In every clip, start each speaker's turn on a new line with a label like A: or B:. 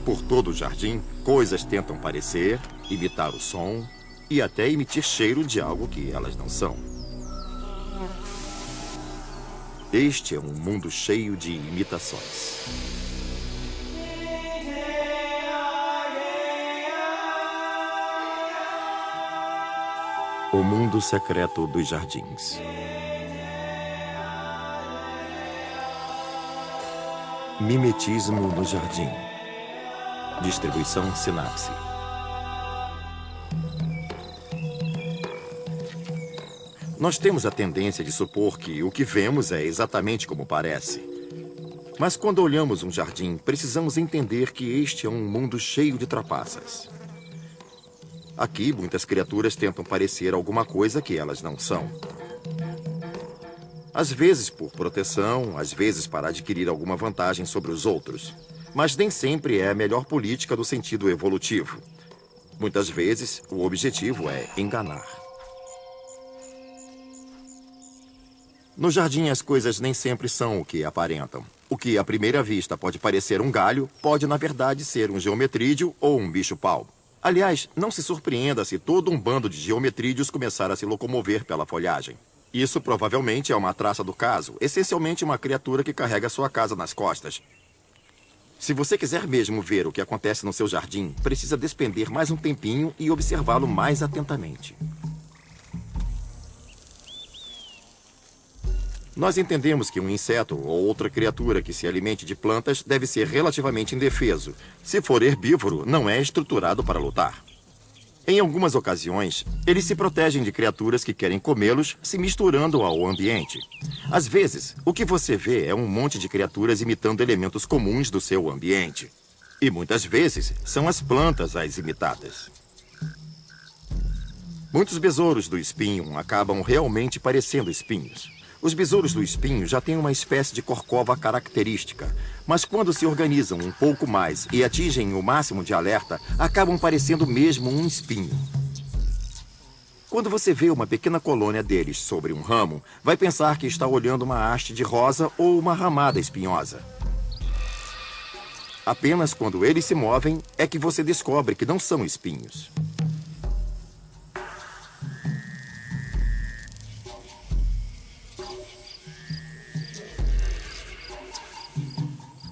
A: Por todo o jardim, coisas tentam parecer, imitar o som e até emitir cheiro de algo que elas não são. Este é um mundo cheio de imitações. O mundo secreto dos jardins. Mimetismo no jardim. Distribuição Sinapse. Nós temos a tendência de supor que o que vemos é exatamente como parece. Mas quando olhamos um jardim, precisamos entender que este é um mundo cheio de trapaças. Aqui, muitas criaturas tentam parecer alguma coisa que elas não são. Às vezes por proteção, às vezes para adquirir alguma vantagem sobre os outros. Mas nem sempre é a melhor política no sentido evolutivo. Muitas vezes, o objetivo é enganar. No jardim, as coisas nem sempre são o que aparentam. O que, à primeira vista, pode parecer um galho, pode, na verdade, ser um geometrídeo ou um bicho-pau. Aliás, não se surpreenda se todo um bando de geometrídeos começar a se locomover pela folhagem. Isso provavelmente é uma traça do caso, essencialmente uma criatura que carrega sua casa nas costas. Se você quiser mesmo ver o que acontece no seu jardim, precisa despender mais um tempinho e observá-lo mais atentamente. Nós entendemos que um inseto ou outra criatura que se alimente de plantas deve ser relativamente indefeso. Se for herbívoro, não é estruturado para lutar. Em algumas ocasiões, eles se protegem de criaturas que querem comê-los, se misturando ao ambiente. Às vezes, o que você vê é um monte de criaturas imitando elementos comuns do seu ambiente. E muitas vezes, são as plantas as imitadas. Muitos besouros do espinho acabam realmente parecendo espinhos. Os besouros do espinho já têm uma espécie de corcova característica, mas quando se organizam um pouco mais e atingem o máximo de alerta, acabam parecendo mesmo um espinho. Quando você vê uma pequena colônia deles sobre um ramo, vai pensar que está olhando uma haste de rosa ou uma ramada espinhosa. Apenas quando eles se movem é que você descobre que não são espinhos.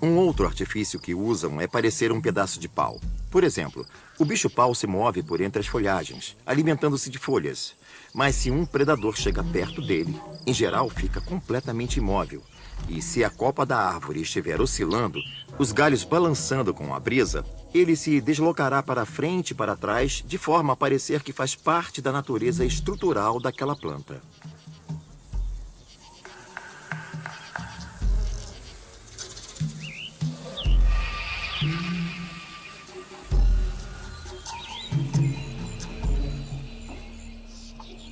A: Um outro artifício que usam é parecer um pedaço de pau. Por exemplo, o bicho-pau se move por entre as folhagens, alimentando-se de folhas. Mas se um predador chega perto dele, em geral fica completamente imóvel. E se a copa da árvore estiver oscilando, os galhos balançando com a brisa, ele se deslocará para frente e para trás, de forma a parecer que faz parte da natureza estrutural daquela planta.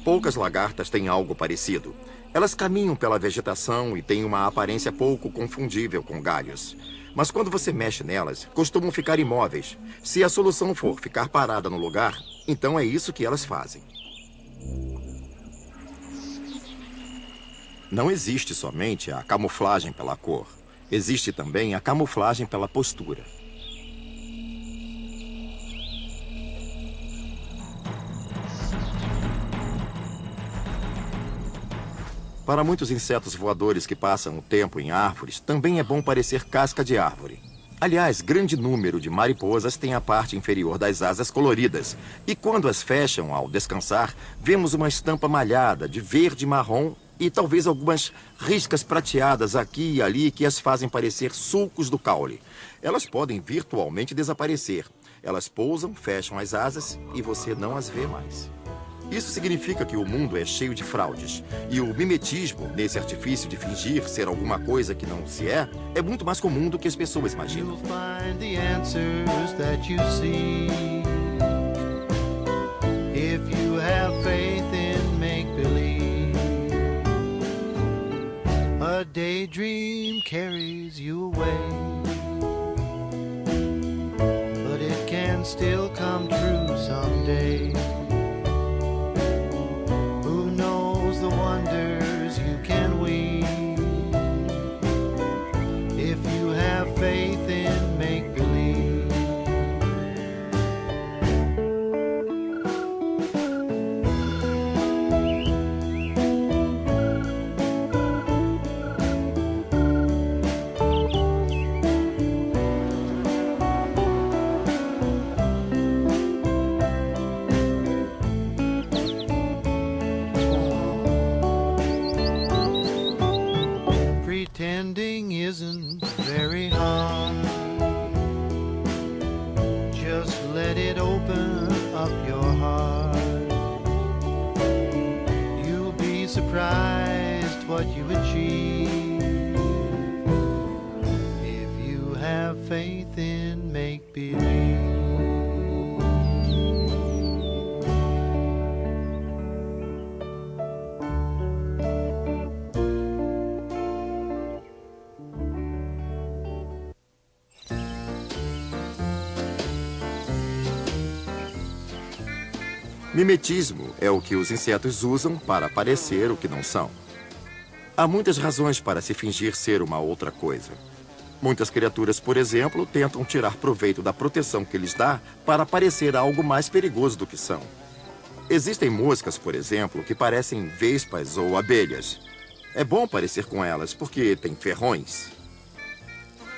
A: Poucas lagartas têm algo parecido. Elas caminham pela vegetação e têm uma aparência pouco confundível com galhos. Mas quando você mexe nelas, costumam ficar imóveis. Se a solução for ficar parada no lugar, então é isso que elas fazem. Não existe somente a camuflagem pela cor. Existe também a camuflagem pela postura. Para muitos insetos voadores que passam o tempo em árvores, também é bom parecer casca de árvore. Aliás, grande número de mariposas tem a parte inferior das asas coloridas. E quando as fecham ao descansar, vemos uma estampa malhada de verde e marrom e talvez algumas riscas prateadas aqui e ali que as fazem parecer sulcos do caule. Elas podem virtualmente desaparecer. Elas pousam, fecham as asas e você não as vê mais. Isso significa que o mundo é cheio de fraudes. E o mimetismo, nesse artifício de fingir ser alguma coisa que não se é muito mais comum do que as pessoas imaginam.
B: You'll find the answers that you see if you have faith in make-believe. A daydream carries you away, but it can still come true someday. The wonders you can weave if you have faith in make-believe. very hard. Just let it open up your heart. You'll be surprised what you achieve if you have faith in make-believe.
A: Mimetismo é o que os insetos usam para parecer o que não são. Há muitas razões para se fingir ser uma outra coisa. Muitas criaturas, por exemplo, tentam tirar proveito da proteção que lhes dá para parecer algo mais perigoso do que são. Existem moscas, por exemplo, que parecem vespas ou abelhas. É bom parecer com elas porque têm ferrões.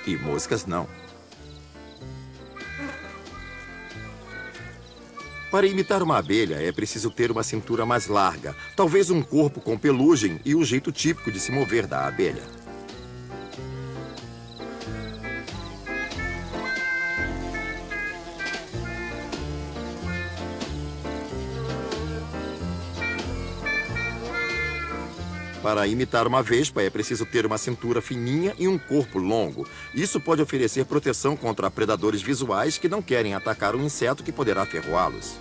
A: E moscas não. Para imitar uma abelha, é preciso ter uma cintura mais larga, talvez um corpo com pelugem e o jeito típico de se mover da abelha. Para imitar uma vespa, é preciso ter uma cintura fininha e um corpo longo. Isso pode oferecer proteção contra predadores visuais que não querem atacar um inseto que poderá ferroá-los.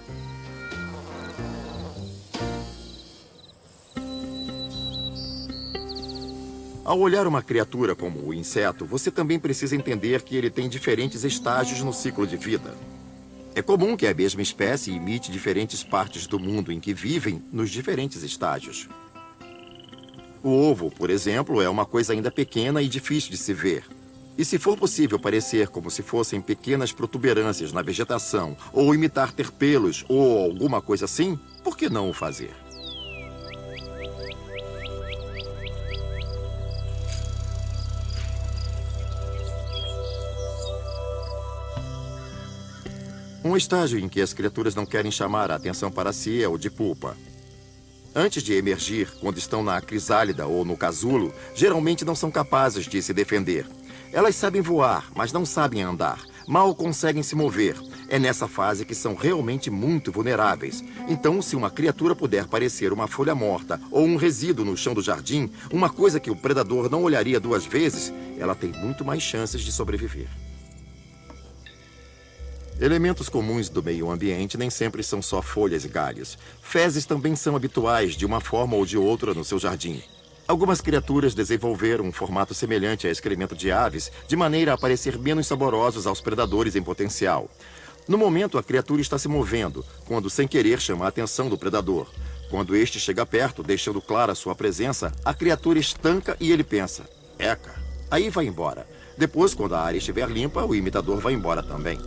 A: Ao olhar uma criatura como o inseto, você também precisa entender que ele tem diferentes estágios no ciclo de vida. É comum que a mesma espécie imite diferentes partes do mundo em que vivem nos diferentes estágios. O ovo, por exemplo, é uma coisa ainda pequena e difícil de se ver. E se for possível parecer como se fossem pequenas protuberâncias na vegetação, ou imitar ter pelos, ou alguma coisa assim, por que não o fazer? Um estágio em que as criaturas não querem chamar a atenção para si é o de pupa. Antes de emergir, quando estão na crisálida ou no casulo, geralmente não são capazes de se defender. Elas sabem voar, mas não sabem andar. Mal conseguem se mover. É nessa fase que são realmente muito vulneráveis. Então, se uma criatura puder parecer uma folha morta ou um resíduo no chão do jardim, uma coisa que o predador não olharia duas vezes, ela tem muito mais chances de sobreviver. Elementos comuns do meio ambiente nem sempre são só folhas e galhos. Fezes também são habituais de uma forma ou de outra no seu jardim. Algumas criaturas desenvolveram um formato semelhante a excremento de aves, de maneira a parecer menos saborosos aos predadores em potencial. No momento, a criatura está se movendo, quando sem querer chama a atenção do predador. Quando este chega perto, deixando clara sua presença, a criatura estanca e ele pensa, eca, aí vai embora. Depois, quando a área estiver limpa, o imitador vai embora também.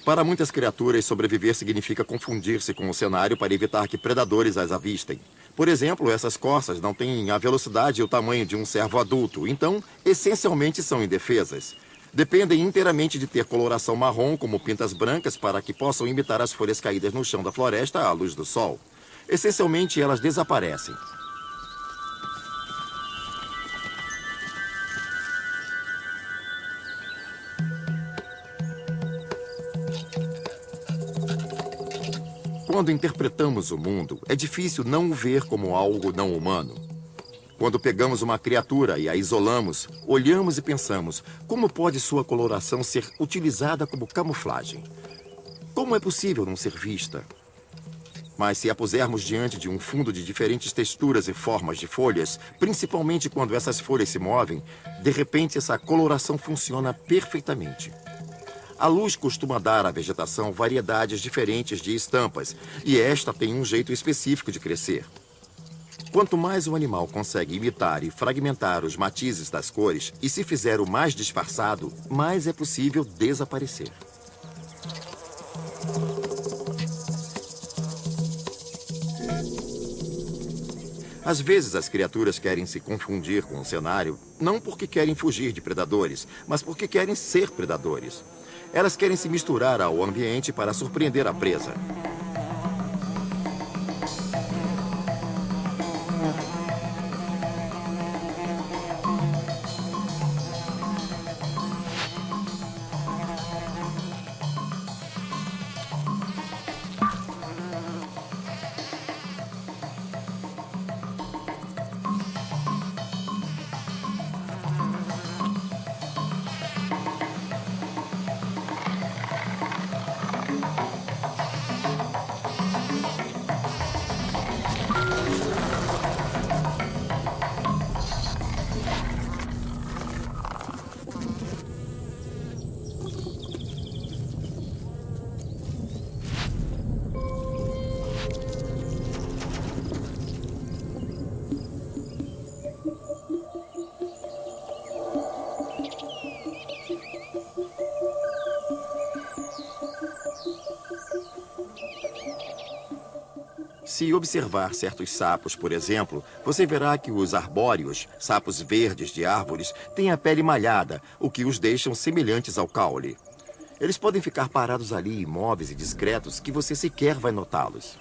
A: Para muitas criaturas, sobreviver significa confundir-se com o cenário para evitar que predadores as avistem. Por exemplo, essas corças não têm a velocidade e o tamanho de um cervo adulto, então, essencialmente são indefesas. Dependem inteiramente de ter coloração marrom como pintas brancas para que possam imitar as folhas caídas no chão da floresta à luz do sol. Essencialmente, elas desaparecem. Quando interpretamos o mundo, é difícil não o ver como algo não humano. Quando pegamos uma criatura e a isolamos, olhamos e pensamos, como pode sua coloração ser utilizada como camuflagem? Como é possível não ser vista? Mas se a pusermos diante de um fundo de diferentes texturas e formas de folhas, principalmente quando essas folhas se movem, de repente essa coloração funciona perfeitamente. A luz costuma dar à vegetação variedades diferentes de estampas, e esta tem um jeito específico de crescer. Quanto mais o animal consegue imitar e fragmentar os matizes das cores, e se fizer o mais disfarçado, mais é possível desaparecer. Às vezes as criaturas querem se confundir com o cenário, não porque querem fugir de predadores, mas porque querem ser predadores. Elas querem se misturar ao ambiente para surpreender a presa. Se observar certos sapos, por exemplo, você verá que os arbóreos, sapos verdes de árvores, têm a pele malhada, o que os deixam semelhantes ao caule. Eles podem ficar parados ali, imóveis e discretos, que você sequer vai notá-los.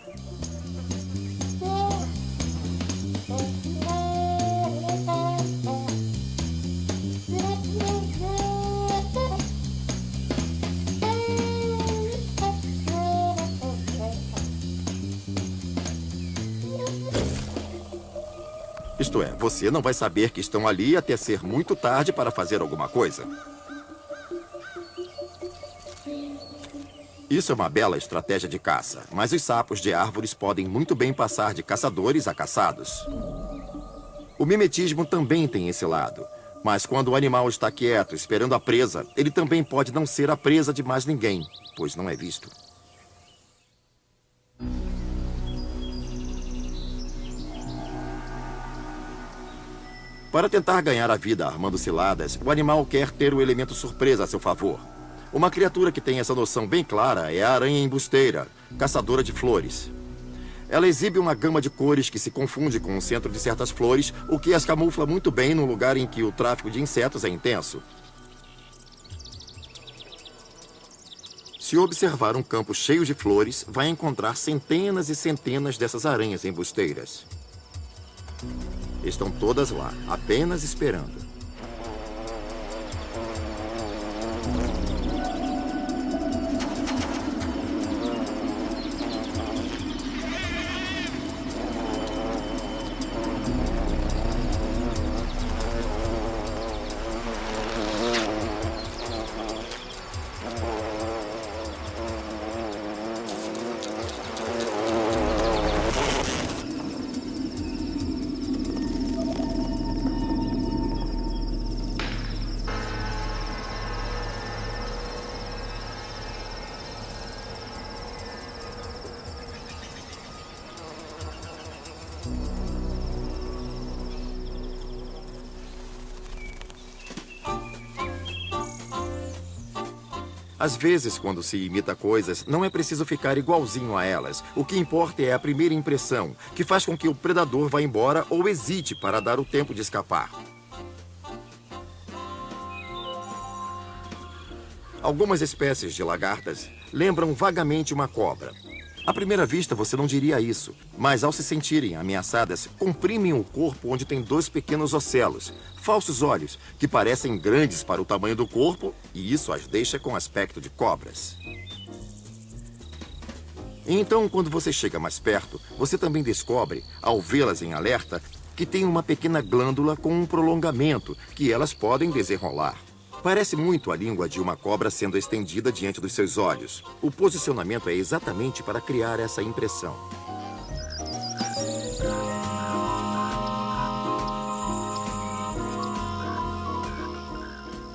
A: Isto é, você não vai saber que estão ali até ser muito tarde para fazer alguma coisa. Isso é uma bela estratégia de caça, mas os sapos de árvores podem muito bem passar de caçadores a caçados. O mimetismo também tem esse lado, mas quando o animal está quieto, esperando a presa, ele também pode não ser a presa de mais ninguém, pois não é visto. Para tentar ganhar a vida armando ciladas, o animal quer ter o elemento surpresa a seu favor. Uma criatura que tem essa noção bem clara é a aranha embusteira, caçadora de flores. Ela exibe uma gama de cores que se confunde com o centro de certas flores, o que as camufla muito bem num lugar em que o tráfico de insetos é intenso. Se observar um campo cheio de flores, vai encontrar centenas e centenas dessas aranhas embusteiras. Estão todas lá, apenas esperando. Às vezes, quando se imita coisas, não é preciso ficar igualzinho a elas. O que importa é a primeira impressão, que faz com que o predador vá embora ou hesite para dar o tempo de escapar. Algumas espécies de lagartas lembram vagamente uma cobra. À primeira vista, você não diria isso, mas ao se sentirem ameaçadas, comprimem o corpo onde tem dois pequenos ocelos, falsos olhos, que parecem grandes para o tamanho do corpo, e isso as deixa com aspecto de cobras. Então, quando você chega mais perto, você também descobre, ao vê-las em alerta, que tem uma pequena glândula com um prolongamento que elas podem desenrolar. Parece muito a língua de uma cobra sendo estendida diante dos seus olhos. O posicionamento é exatamente para criar essa impressão.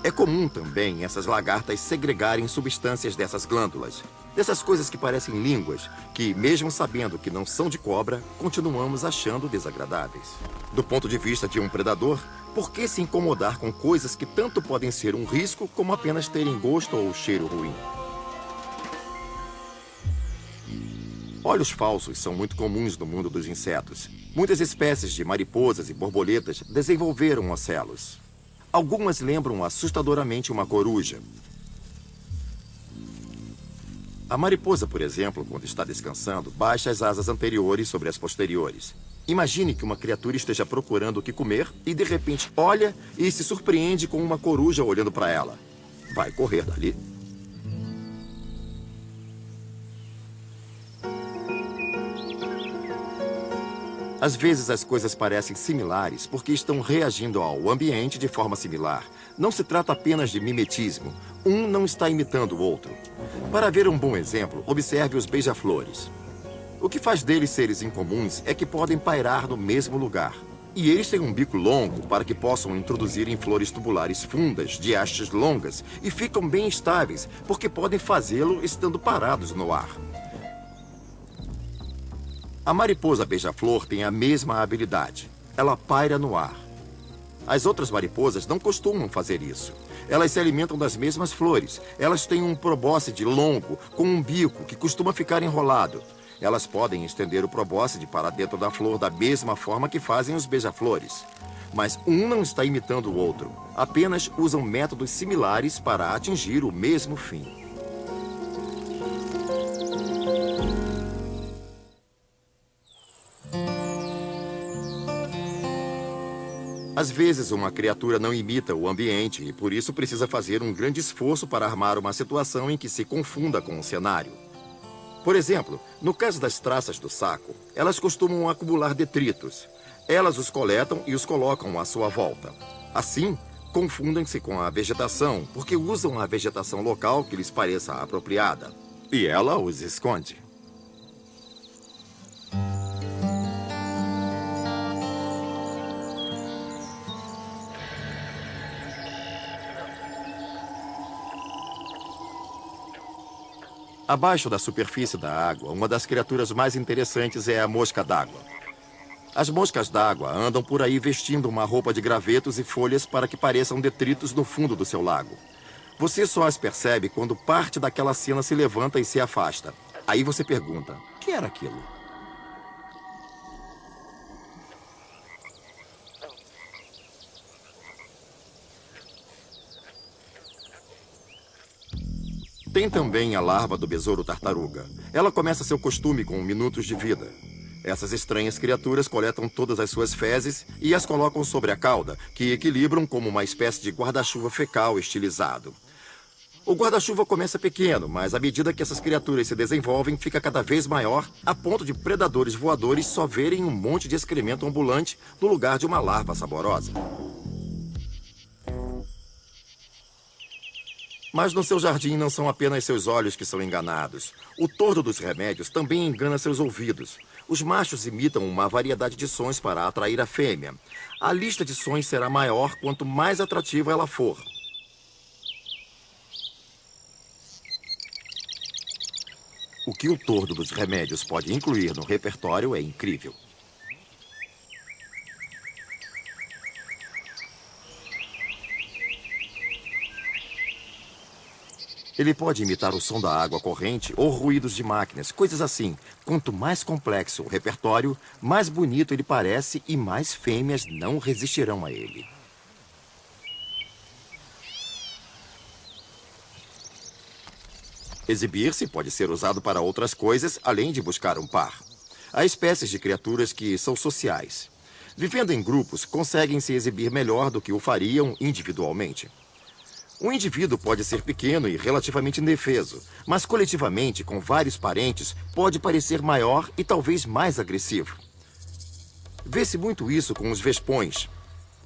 A: É comum também essas lagartas segregarem substâncias dessas glândulas. Dessas coisas que parecem línguas, que mesmo sabendo que não são de cobra, continuamos achando desagradáveis. Do ponto de vista de um predador, por que se incomodar com coisas que tanto podem ser um risco como apenas terem gosto ou cheiro ruim? Olhos falsos são muito comuns no mundo dos insetos. Muitas espécies de mariposas e borboletas desenvolveram ocelos. Algumas lembram assustadoramente uma coruja. A mariposa, por exemplo, quando está descansando, baixa as asas anteriores sobre as posteriores. Imagine que uma criatura esteja procurando o que comer e, de repente, olha e se surpreende com uma coruja olhando para ela. Vai correr dali. Às vezes as coisas parecem similares porque estão reagindo ao ambiente de forma similar. Não se trata apenas de mimetismo. Um não está imitando o outro. Para ver um bom exemplo, observe os beija-flores. O que faz deles seres incomuns é que podem pairar no mesmo lugar. E eles têm um bico longo para que possam introduzir em flores tubulares fundas, de hastes longas, e ficam bem estáveis, porque podem fazê-lo estando parados no ar. A mariposa beija-flor tem a mesma habilidade. Ela paira no ar. As outras mariposas não costumam fazer isso. Elas se alimentam das mesmas flores. Elas têm um probóscide longo, com um bico que costuma ficar enrolado. Elas podem estender o probóscide para dentro da flor da mesma forma que fazem os beija-flores. Mas um não está imitando o outro. Apenas usam métodos similares para atingir o mesmo fim. Às vezes, uma criatura não imita o ambiente e, por isso, precisa fazer um grande esforço para armar uma situação em que se confunda com o cenário. Por exemplo, no caso das traças do saco, elas costumam acumular detritos. Elas os coletam e os colocam à sua volta. Assim, confundem-se com a vegetação, porque usam a vegetação local que lhes pareça apropriada. E ela os esconde. Abaixo da superfície da água, uma das criaturas mais interessantes é a mosca d'água. As moscas d'água andam por aí vestindo uma roupa de gravetos e folhas para que pareçam detritos no fundo do seu lago. Você só as percebe quando parte daquela cena se levanta e se afasta. Aí você pergunta, o que era aquilo? Tem também a larva do besouro tartaruga. Ela começa seu costume com minutos de vida. Essas estranhas criaturas coletam todas as suas fezes e as colocam sobre a cauda, que equilibram como uma espécie de guarda-chuva fecal estilizado. O guarda-chuva começa pequeno, mas à medida que essas criaturas se desenvolvem, fica cada vez maior, a ponto de predadores voadores só verem um monte de excremento ambulante no lugar de uma larva saborosa. Mas no seu jardim não são apenas seus olhos que são enganados. O tordo dos remédios também engana seus ouvidos. Os machos imitam uma variedade de sons para atrair a fêmea. A lista de sons será maior quanto mais atrativa ela for. O que o tordo dos remédios pode incluir no repertório é incrível. Ele pode imitar o som da água corrente ou ruídos de máquinas, coisas assim. Quanto mais complexo o repertório, mais bonito ele parece e mais fêmeas não resistirão a ele. Exibir-se pode ser usado para outras coisas, além de buscar um par. Há espécies de criaturas que são sociais. Vivendo em grupos, conseguem se exibir melhor do que o fariam individualmente. Um indivíduo pode ser pequeno e relativamente indefeso, mas coletivamente, com vários parentes, pode parecer maior e talvez mais agressivo. Vê-se muito isso com os vespões.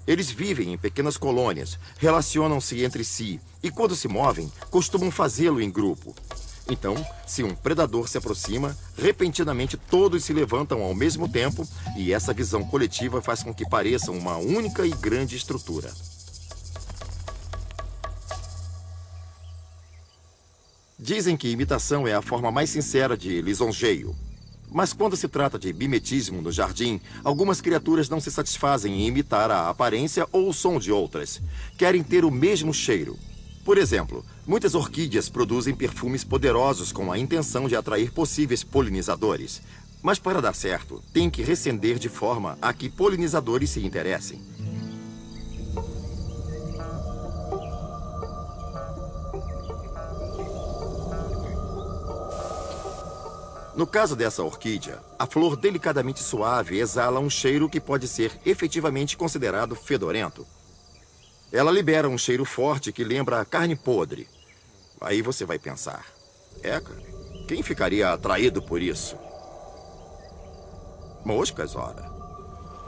A: Eles vivem em pequenas colônias, relacionam-se entre si e, quando se movem, costumam fazê-lo em grupo. Então, se um predador se aproxima, repentinamente todos se levantam ao mesmo tempo e essa visão coletiva faz com que pareçam uma única e grande estrutura. Dizem que imitação é a forma mais sincera de lisonjeio. Mas quando se trata de mimetismo no jardim, algumas criaturas não se satisfazem em imitar a aparência ou o som de outras. Querem ter o mesmo cheiro. Por exemplo, muitas orquídeas produzem perfumes poderosos com a intenção de atrair possíveis polinizadores. Mas para dar certo, tem que recender de forma a que polinizadores se interessem. No caso dessa orquídea, a flor delicadamente suave exala um cheiro que pode ser efetivamente considerado fedorento. Ela libera um cheiro forte que lembra carne podre. Aí você vai pensar, cara, quem ficaria atraído por isso? Moscas, ora.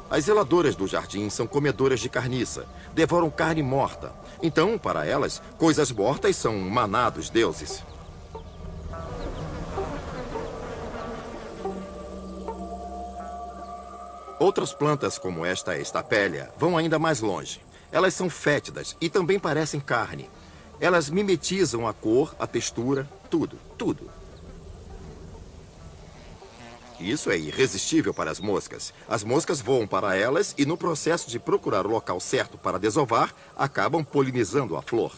A: As zeladoras do jardim são comedoras de carniça, devoram carne morta. Então, para elas, coisas mortas são um maná dos deuses. Outras plantas, como esta estapélia, vão ainda mais longe. Elas são fétidas e também parecem carne. Elas mimetizam a cor, a textura, tudo, tudo. Isso é irresistível para as moscas. As moscas voam para elas e, no processo de procurar o local certo para desovar, acabam polinizando a flor.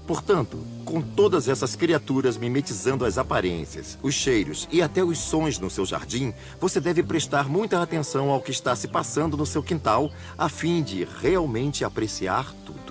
A: Portanto, com todas essas criaturas mimetizando as aparências, os cheiros e até os sons no seu jardim, você deve prestar muita atenção ao que está se passando no seu quintal, a fim de realmente apreciar tudo.